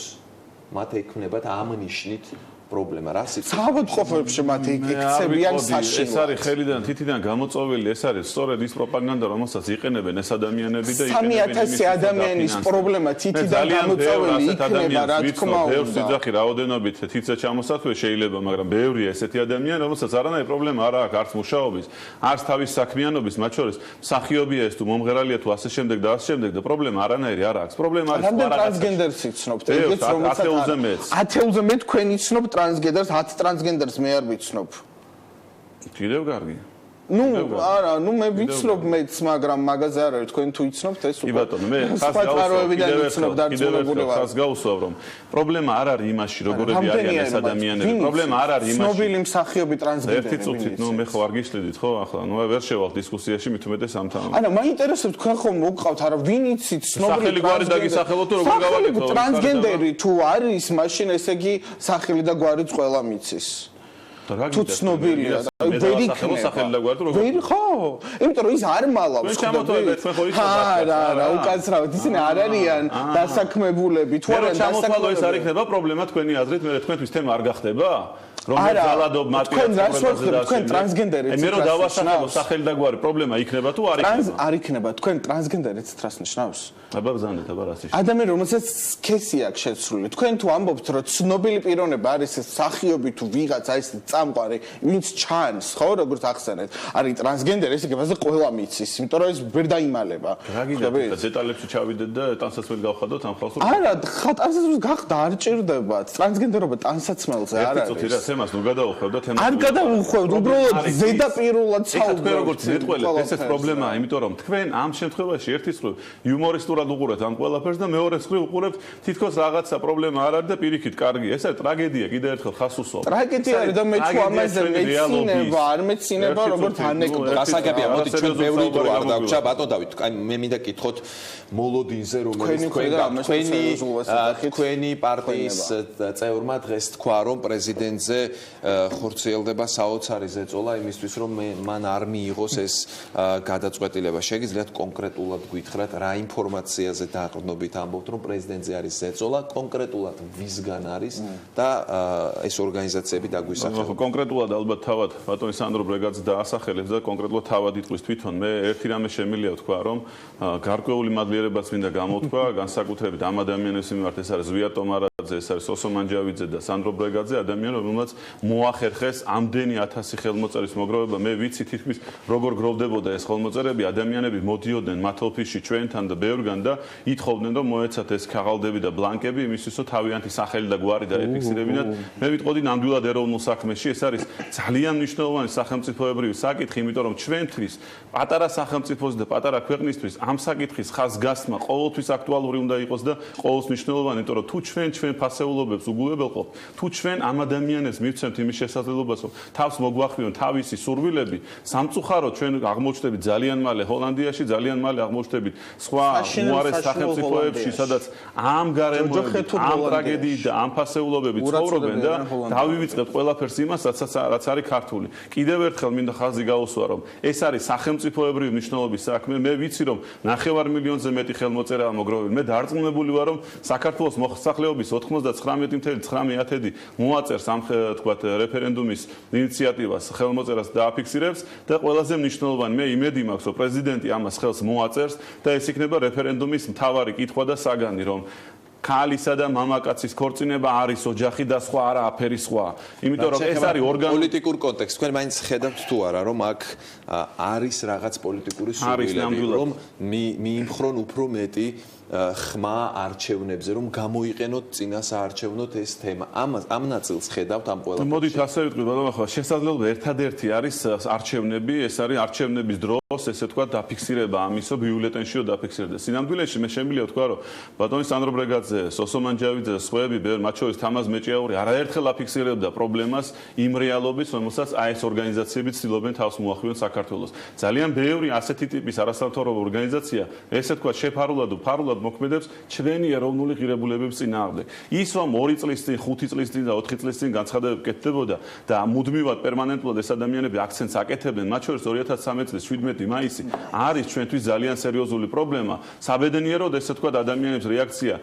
მათ ექნებათ ამ ნიშნით პრობლემა რა სიტყვა საავადმყოფოებში მათ იქცებიან ეს საშინლად. არის ხელიდან თითიდან გამოწვეული, ეს არის სწორედ ის პროპაგანდა, რომელსაც იყენებენ ეს ადამიანები და 3000 ადამიანის პრობლემა თითიდან გამოწვეული იქნება, რა თქმა უნდა. ბევრს ვიძახი რაოდენობით თითზე ჩამოსათვე შეიძლება, მაგრამ ბევრია ესეთი ადამიანი, რომელსაც არანაირი პრობლემა არ აქვს, არც მუშაობის, არც თავის საქმიანობის, მათ შორის მსახიობია ეს თუ მომღერალია თუ ასე შემდეგ და ასე შემდეგ და პრობლემა არანაირი არ აქვს. პრობლემა არის რამდენ ტრანსგენდერს იცნობთ? ეგეც რომელსაც 10-ზე მეც. 10-ზე მე თქვენ იცნობ ტრანსგენდერს, 10 ტრანსგენდერს მე არ ვიცნობ. კიდევ კარგი. ნუ არა, ნუ მე ვიცნობ მეც, მაგრამ მაგაზე არ არის თქვენ თუ იცნობთ ეს უკვე. კი ბატონო, მე ხას გავუსვავ რომ პრობლემა არ არის იმაში როგორები არიან ეს ადამიანები. პრობლემა არ არის იმაში. ცნობილი მსახიობი ტრანსგენდერი. ერთი წუთით, ნუ მე ხო არ გიშლიდით ხო ახლა, ნუ ვერ შევალ დისკუსიაში მით უმეტეს ამ თემაზე. არა, მაინტერესებს თქვენ ხომ მოგყავთ არა ვინ იცით ცნობილი სახელი გვარი დაგისახელოთ თუ როგორ გავაკეთო. ტრანსგენდერი თუ არის, მაშინ ესე იგი სახელი და გვარიც ყველა მიცის. თუ ცნობილია ვერ იქნება სახელი და გვარი თუ როგორ ვერ ხო იმიტომ რომ ის არ მალავს ჩვენ ჩამოთვალეთ თქვენ ხო იცით არა უკაცრავად ისინი არ არიან დასაქმებულები თუ არა დასაქმებულები ეს არ იქნება პრობლემა თქვენი აზრით მე თქვენთვის თემა არ გახდება რომ ძალადობ მატერიალს თქვენ ტრანსგენდერიც მე რომ დავასახელო სახელი და გვარი პრობლემა იქნება თუ არ იქნება არ იქნება თქვენ ტრანსგენდერიც რას ნიშნავს აბა ბზანდეთ აბა რას ნიშნავს ადამიანი რომელსაც სქესი აქვს შეცვლილი თქვენ თუ ამბობთ რომ ცნობილი პიროვნება არის ეს მსახიობი თუ ვიღაცა ის წამყვარი ვინც ჩანს ხო როგორც ახსენეთ არის ტრანსგენდერი ესე იგი ყველა მიცის იმიტომ რომ ეს ვერ დაიმალება ხდები დეტალებში ჩავიდეთ და ტანსაცმელი გავხადოთ ამ ხალხს არა ტანსაცმელი გახდა არ ჭირდება ტრანსგენდერობა ტანსაცმელზე არ არის თემას ნუ გადავუხვევ და თემას არ გადავუხვევ უბრალოდ ზედაპირულად საუბრობთ თქვენ როგორც მეტყველეთ ესეც პრობლემაა იმიტომ რომ თქვენ ამ შემთხვევაში ერთის მხრივ იუმორისტურად უყურებთ ამ ყველაფერს და მეორეს მხრივ უყურებთ თითქოს რაღაცა პრობლემა არ არის და პირიქით კარგი ეს არის ტრაგედია კიდევ ერთხელ ხას უსვამთ ტრაგედია არის და მე თუ ამაზე მეცინება არ მეცინება როგორც ანეკდოტა გასაგებია მოდი ჩვენ ბევრი დრო არ დაგვჭა ბატონ დავით აი მე მინდა კითხოთ მოლოდინზე რომელიც თქვენი პარტიის წევრმა დღეს თქვა რომ პრეზიდენტზე ხორციელდება საოცარი ზეწოლა იმისთვის რომ მან არ მიიღოს ეს გადაწყვეტილება. შეგიძლიათ კონკრეტულად გითხრათ რა ინფორმაციაზე დაყრდნობით ამბობთ რომ პრეზიდენტზე არის ზეწოლა, კონკრეტულად ვისგან არის და ეს ორგანიზაციები დაგვისახელებს. კონკრეტულად ალბათ თავად ბატონი სანდრო ბრეგაძე დაასახელებს და კონკრეტულად თავად იტყვის თვითონ მე ერთი რამე შემიძლია ვთქვა რომ გარკვეული მადლიერებაც მინდა გამოთქვა განსაკუთრებით ამ ადამიანების მიმართ ეს არის ზვია ტომარაძე, ეს არის სოსო მანჯავიძე და სანდრო ბრეგაძე ადამიანები რომელსაც მოახერხეს ამდენი 1000 ხელმოწერის მოგროვება მე ვიცი თითქმის როგორ გროვდებოდა ეს ხელმოწერები ადამიანები მოდიოდნენ მათ ოფისში ჩვენთან და ბევრგან და ითხოვდნენ რომ მოეცათ ეს ქაღალდები და ბლანკები იმისთვის რომ თავიანთი სახელი და გვარი დაეფიქსირებინათ მე ვიტყოდი ნამდვილად ეროვნულ საქმეში ეს არის ძალიან მნიშვნელოვანი სახელმწიფოებრივი საკითხი იმიტომ რომ ჩვენთვის პატარა სახელმწიფოს და პატარა ქვეყნისთვის ამ საკითხის ხაზგასმა ყოველთვის აქტუალური უნდა იყოს და ყოველთვის მნიშვნელოვანი იმიტომ რომ თუ ჩვენ ფასეულობებს უგულებელყოფთ თუ ჩვენ ამ ადამიანებს მივცემთ იმის შესაძლებლობას რომ თავს მოგვახვიონ თავისი სურვილები სამწუხაროდ ჩვენ აღმოჩნდებით ძალიან მალე ჰოლანდიაში ძალიან მალე აღმოჩნდებით სხვა უარეს სახელმწიფოებში სადაც ამ გარემოებით ამ ტრაგედიით და ამ ფასეულობებით ცხოვრობენ და დავივიწყებთ ყველაფერს იმას რაც არის ქართული კიდევ ერთხელ მინდა ხაზი გაუსვა რომ ეს არის სახელმწიფოებრივი მნიშვნელობის საქმე მე ვიცი რომ 9 მილიონზე მეტი ხელმოწერაა მოგროვილი მე დარწმუნებული ვარ რომ საქართველოს მოსახლეობის 99.9% მოაწერს ამ თქვათ რეფერენდუმის ინიციატივას ხელმოწერას დააფიქსირებს და ყველაზე მნიშვნელოვანი მე იმედი მაქვს რომ პრეზიდენტი ამას ხელს მოაწერს და ეს იქნება რეფერენდუმის მთავარი კითხვა და საგანი რომ ქალისა და მამაკაცის ქორწინება არის ოჯახი და სხვა არაფერი სხვა. იმიტომ რომ ეს არის პოლიტიკურ კონტექსტი. თქვენ მაინც ხედავთ თუ არა რომ აქ არის რაღაც პოლიტიკური სურვილები რომ მიიმხრონ უფრო მეტი ხმა არჩევნებზე რომ გამოიყენოთ წინასაარჩევნოთ ეს თემა. ამ ნაწილს ხედავთ ამ ყველაფერში. მოდით ასე ვიტყვი ბატონო ახლა შესაძლებლობა ერთადერთი არის არჩევნები, ეს არის არჩევნების დროს ესე თქვა დაფიქსირება ამისო ბიულეტენშიო დაფიქსირდა. სინამდვილეში მე შემიძლია ვთქვა რომ ბატონი სანდრო ბრეგაძე, სოსო მანჯავიძე და სხვაები მათ შორის თამაზ მეჭიაური არაერთხელ აფიქსირებდა პრობლემას იმ რეალობის, რომელსაც აი ეს ორგანიზაციები ცდილობენ თავს მოახვიონ საქართველოს. ძალიან ბევრი ასეთი ტიპის არასამთავრობო ორგანიზაცია ესე თქვა შეფარულად ფარულად მოქმედებს ჩვენი ეროვნული ღირებულებების წინააღმდეგ. ის რომ 2 წლის წინ, 5 წლის წინ და 4 წლის წინ განცხადებები კეთდებოდა და მუდმივად პერმანენტულად ეს ადამიანები აქცენტს აკეთებდნენ, მათ შორის 2013 წლის 17 12 მაისი არის ჩვენთვის ძალიან სერიოზული პრობლემა. საბედნიეროდ ესე თქვა ადამიანების რეაქცია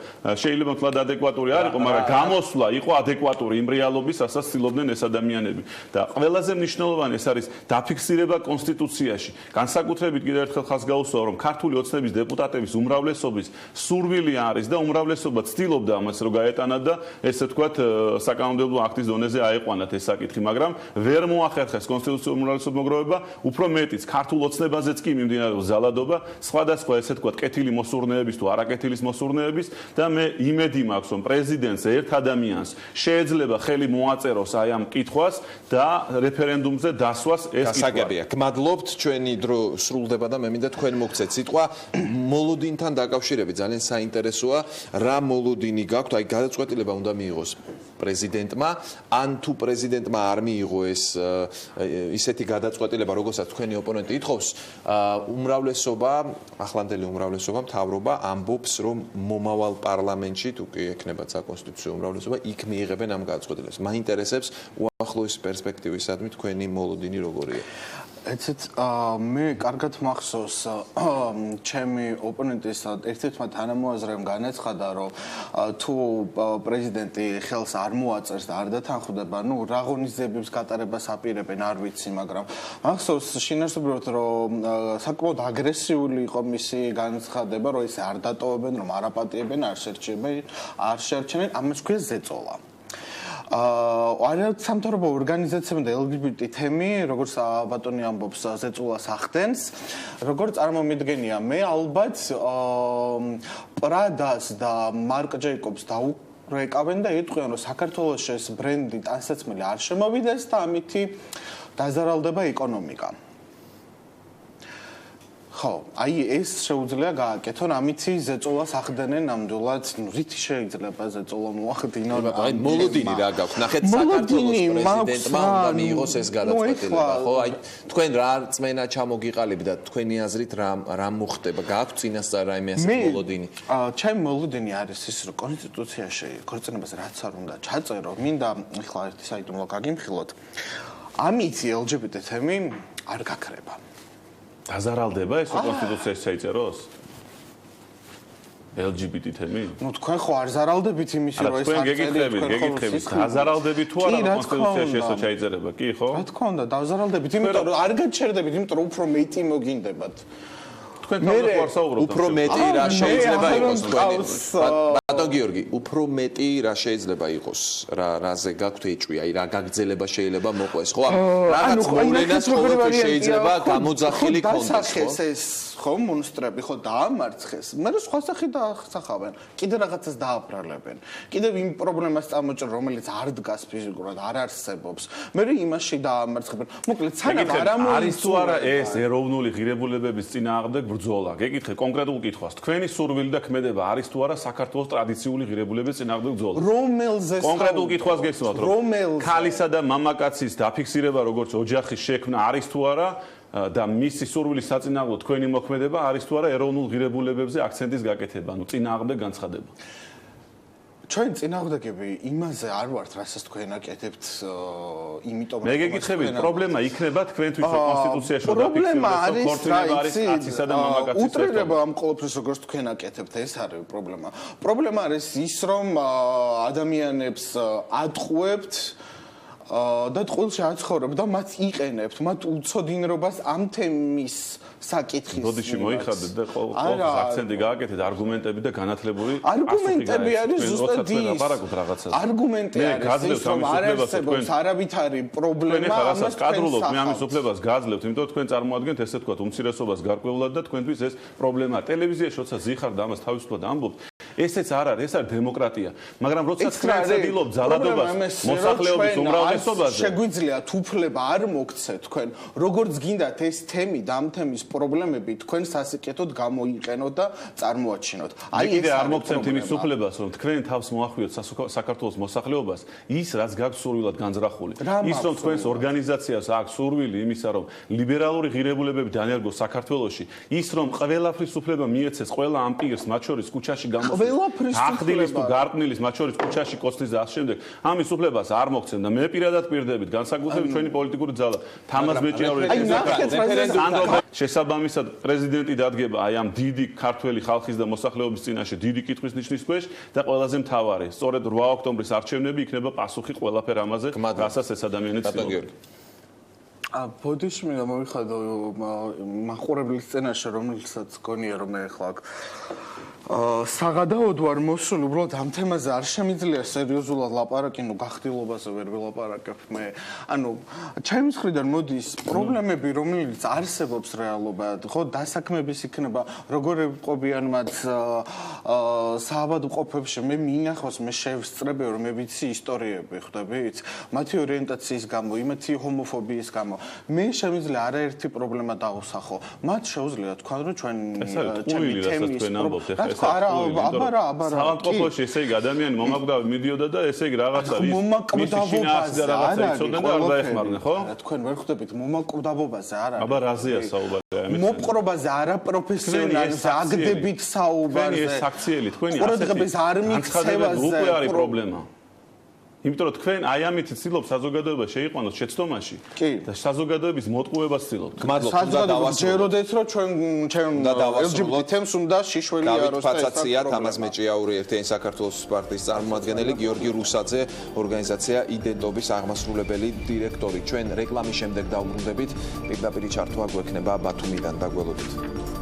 შეიძლება თქვა ადეკვატური არ იყო, მაგრამ გამოსვლა იყო ადეკვატური იმ რეალობის, რასაც ცდილობდნენ ეს ადამიანები. და ყველაზე მნიშვნელოვანი ეს არის დაფიქსირება კონსტიტუციაში. განსაკუთრებით კიდევ ერთხელ ხაზს გაუსვა, რომ ქართული ოცნების დეპუტატების უმრავლესობის სურვილი არის და უმრავლესობა ცდილობდა ამას რომ გაეტანათ და ესე თქვა საკანონმდებლო აქტის დონეზე აეყვანათ ეს საკითხი, მაგრამ ვერ მოახერხეს კონსტიტუციური უმრავლესობის მოგროვება, უფრო მეტიც ქართულ ოცნებაზეც კი მიმდინარეობს ზალადობა, სხვადასხვა ესე თქვა კეთილი მოსურნეების თუ არაკეთილის მოსურნეების და მე იმედი მაქვს რომ პრეზიდენტს ერთ ადამიანს შეიძლება ხელი მოაწეროს აი ამ კითხვას და რეფერენდუმზე დასვას ეს კითხვა. გასაგებია. გმადლობთ, ჩვენი დრო სრულდება და მე მინდა თქვენ მოგცეთ სიტყვა მოლოდინთან დაკავშირებით ძალიან საინტერესოა რა მოლოდინი გაქვთ, აი გადაწყვეტილება უნდა მიიღოს პრეზიდენტმა, ან თუ პრეზიდენტმა არ მიიღო ეს ისეთი გადაწყვეტილება, როგორცაც თქვენი ოპონენტი ითხოვს, უმრავლესობა, ახლანდელი უმრავლესობა, მთავრობა ამბობს, რომ მომავალ პარლამენტში თუ კი ექნებათ საკონსტიტუციო უმრავლესობა, იქ მიიღებენ ამ გადაწყვეტილებას. მაინტერესებს უახლოეს პერსპექტივისადმი თქვენი მოლოდინი როგორია? ეცეთ მე კარგად მახსოვს ჩემი ოპონენტის ერთ-ერთმა თანამოაზრემ განაცხადა, რომ თუ პრეზიდენტი ხელს არ მოაწერს და არ დათანხმდება, ნუ რა ღონისძიებების გატარებას აპირებენ, არ ვიცი, მაგრამ მახსოვს შინაარსობრივად, რომ საკმაოდ აგრესიული იყო მისი განცხადება, რომ ისე არ დატოვებენ, რომ არ აპატიებენ, არ შეერჩებენ, ამას ქვია ზეწოლა. სამთავრობო ორგანიზაციები და LGBT თემი, როგორც ბატონი ამბობს, ზეწოლას ახდენს, როგორც წარმომიდგენია, მე ალბათ პრადას და მარკ ჯეიკობს დაურეკავენ და იტყვიან, რომ საქართველოში ეს ბრენდი ტანსაცმელი არ შემოვიდეს და ამითი დაზარალდება ეკონომიკა. ხო, აი ეს შეუძლია გააკეთონ, ამითი ზეწოლას ახდენენ ნამდვილად, რითი შეიძლება ზეწოლა მოახდინონ? აი მოლოდინი რა გაქვთ? ნახეთ საქართველოს პრეზიდენტმა უნდა მიიღოს ეს გადაწყვეტილება, ხო? აი თქვენ რა რწმენა ჩამოგიყალიბდა, თქვენი აზრით რა მოხდება? გაქვთ წინასწარ რაიმე ასეთი მოლოდინი? ჩემი მოლოდინი არის ის, რომ კონსტიტუციაში ქორწინებას რაც არ უნდა ჩაწერო, მინდა ახლა ერთი საიდუმლო გაგიმხილოთ. ამითი LGBT თემი არ გაქრება. დაზარალდება ეს კონსტიტუციაში ჩაიწეროს? LGBT თემი? ნუ თქვენ ხო არ ზარალდებით იმისი, რომ ეს არ წერია, გეკითხებით, დაზარალდებით თუ არა კონსტიტუციაში ესო ჩაიწერება, კი ხო? რა თქმა უნდა, დაზარალდებით, იმიტომ რომ არ გაჩერდებით, იმიტომ რომ უფრო მეტი მოგინდებათ. თქვენ თავზე ხო არ საუბრობთ? უფრო მეტი რა შეიძლება იყოს თქვენი? ბატონ გიორგი, უფრო მეტი რა შეიძლება იყოს? რაზე გაქვთ ეჭვი? აი რა გაგრძელება შეიძლება მოყვეს, ხო? რაღაც მოვლენას ყოველთვის შეიძლება გამოძახილი კონდეს, ხო? ხო, მონსტრები ხო დაამარცხეს, მაგრამ სხვა სახით დაახსახავენ. კიდე რაღაცას დააბრალებენ. კიდევ იმ პრობლემას წამოჭრენ, რომელიც არ დგას ფიზიკურად, არ არსებობს. მე იმაში დაამარცხებენ. მოკლედ, სანამ არ არის თუ არა ეს ეროვნული ღირებულებების წინააღმდეგ ბრძოლა. გეკითხე კონკრეტულ კითხვას. თქვენი სურვილი და ქმედება არის თუ არა საქართველოს ტრადიციული ღირებულებების წინააღმდეგ ბრძოლა? რომელზე კონკრეტულ კითხვას გესმათ, რომ ქალისა და მამაკაცის დაფიქსირება როგორც ოჯახის შექმნა არის თუ არა და მისი სურვილის საწინააღმდეგო თქვენი მოქმედება არის თუ არა ეროვნულ ღირებულებებზე აქცენტის გაკეთება, ანუ წინააღმდეგ განცხადება. ჩვენ წინააღმდეგები იმაზე არ ვართ, რასაც თქვენ აკეთებთ, იმიტომ მე გეკითხებით, პრობლემა იქნება თქვენთვის კონსტიტუციაში პრობლემა არის კაცისა და მამაკაცის უტრირება ამ ყოველფერს როგორც თქვენ აკეთებთ, ეს არის პრობლემა. პრობლემა არის ის, რომ ადამიანებს ატყუებთ და ტყუილში აცხოვრებთ და მათ იყენებთ, მათ უცოდინრობას ამ თემის საკითხის. ბოდიში მოიხადეთ და ყოველ აქცენტი გააკეთეთ, არგუმენტები და განათლებული არგუმენტები არის ზუსტად ის. არგუმენტი არის ის, რომ არ არსებობს არავითარი პრობლემა ამას კადრულობ, მე ამის უფლებას გააძლევთ, იმიტომ რომ თქვენ წარმოადგენთ ესე თქვა უმცირესობას გარკვეულად და თქვენთვის ეს პრობლემაა. ტელევიზიაში როცა ზიხარ და ამას თავისუფლად ამბობთ, ესეც არ არის, ეს არის დემოკრატია. მაგრამ როცა თქვენ ცდილობთ ძალადობას მოსახლეობის უმრავლესობაზე, შეგვიძლიათ უფლება არ მოგცეთ თქვენ, როგორც გინდათ ეს თემი და ამ თემის პრობლემები თქვენ სასიკეთოდ გამოიყენოთ და წარმოაჩინოთ. აი ეს არ მოგცემთ იმის უფლებას, რომ თქვენ თავს მოახვიოთ საქართველოს მოსახლეობას, ის რაც გაქვს სურვილად განზრახული. ის რომ თქვენს ორგანიზაციას აქვს სურვილი იმისა, რომ ლიბერალური ღირებულებები დანერგოს საქართველოში, ის რომ ყველაფრის უფლება მიეცეს ყველა ამ პირს, მათ შორის ქუჩაში გამოსვლა ახდილის თუ გარყვნილის, მათ შორის ქუჩაში კოცნის და ამ შემდეგ ამის უფლებას არ მოგცემ და მე პირადად პირდებით, განსაკუთრებით ჩვენი პოლიტიკური ძალა, თამაზ მეჭიაური შესაბამისად პრეზიდენტი დადგება აი ამ დიდი ქართველი ხალხის და მოსახლეობის წინაშე დიდი კითხვის ნიშნის ქვეშ და ყველაზე მთავარი, სწორედ 8 ოქტომბრის არჩევნები იქნება პასუხი ყველაფერ ამაზე, რასაც ეს ადამიანი ცდილობს. ბოდიში მინდა მოვიხადო მაყურებლის სცენარში, რომელსაც გონია რომ მე ახლა საღადაოდ ვარ მოსული, უბრალოდ ამ თემაზე არ შემიძლია სერიოზულად ლაპარაკი, გახდილობაზე ვერ ველაპარაკებ მე. ანუ ჩემს მხრიდან მოდის პრობლემები, რომელიც არსებობს რეალობად, ხო, დასაქმების იქნება, როგორ ყვებიან მათ საავადმყოფოებში, მე მინახავს, მე შევსწრებიო, რომ მე ვიცი ისტორიები, ხვდებით? მათი ორიენტაციის გამო, იმათი ჰომოფობიის გამო. მე შემიძლია არაერთი პრობლემა დავუსახო. მათ შეუძლია თქვან, რომ ჩვენი თემის საავადმყოფოში ესე იგი ადამიანი მომაკვდავი მიდიოდა და ესე იგი რაღაცა ის მომაკვდავობაზე რაღაცა იცოდნენ და არ დაეხმარნენ, ხო? თქვენ ვერ ხვდებით მომაკვდავობაზე არა. აბა რაზეა საუბარი? მოპყრობაზე არა პროფესიონალზე, აგდებით საუბარზე. ეს აქციელი თქვენი ყურადღების არ მიქცევაზე უკვე არის პრობლემა. იმიტომ რომ თქვენ აი ამით ცდილობთ საზოგადოება შეიყვანოს შეცდომაში და საზოგადოების მოტყუებას ცდილობთ. საზოგადოებას ჯეროდეთ რომ ჩვენ LGBT-ს უნდა შიშველი აროს და ფაცაცია თამაზ მეჭიაური ერთიანი საქართველოს პარტიის წარმომადგენელი გიორგი რუსაძე ორგანიზაცია იდენტობის აღმასრულებელი დირექტორი. ჩვენ რეკლამის შემდეგ დავბრუნდებით. პირდაპირ ჩართვა გვექნება ბათუმიდან, დაგველოდით.